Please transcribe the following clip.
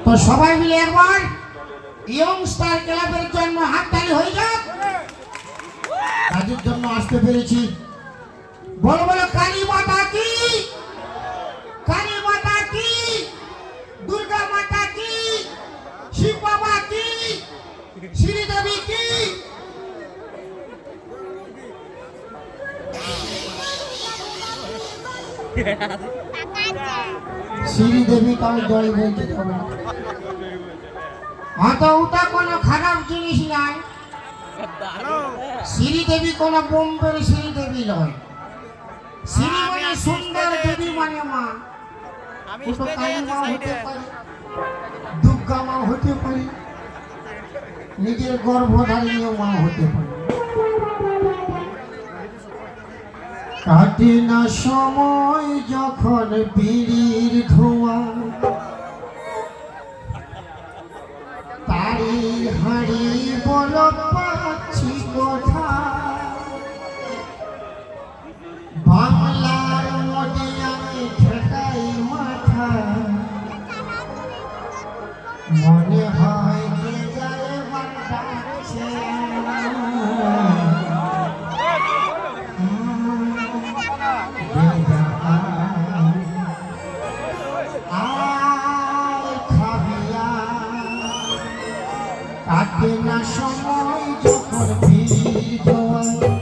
তো সবাই মিলে একবার ইয়ং স্টার ক্লাবের জন্য হাততালি হয়ে যাক। কাজের জন্য আসতে পেরেছি। বলো বলো কালী মাতা কি, কালী মাতা কি, দুর্গা মাতা কি, শিব বাবা কি, শ্রীদেবী কি। শ্রীদেবী তাও জল বলতে হবে। হয়তো ওটা কোনো খারাপ জিনিস নয়, শ্রীদেবী কোনো বোম্বের শ্রীদেবী নয়। শ্রী মানে সুন্দর, দেবী মানে মা। ওটা কালী মা হতে পারে, দুর্গা মা হতে পারে, নিজের গর্ভধারিণী মা হতে পারে। কাটে না সময় যখন বিড়ির ধোঁয়া, তারি হাড়ি বল পাচ্ছি কথা। বাংলার মডিয়ায় ঠেকাই মাথা, মনে হয় কে যায় বান্ধাচ্ছে। কাটে না সময় যখন ভিড় জোয়ার।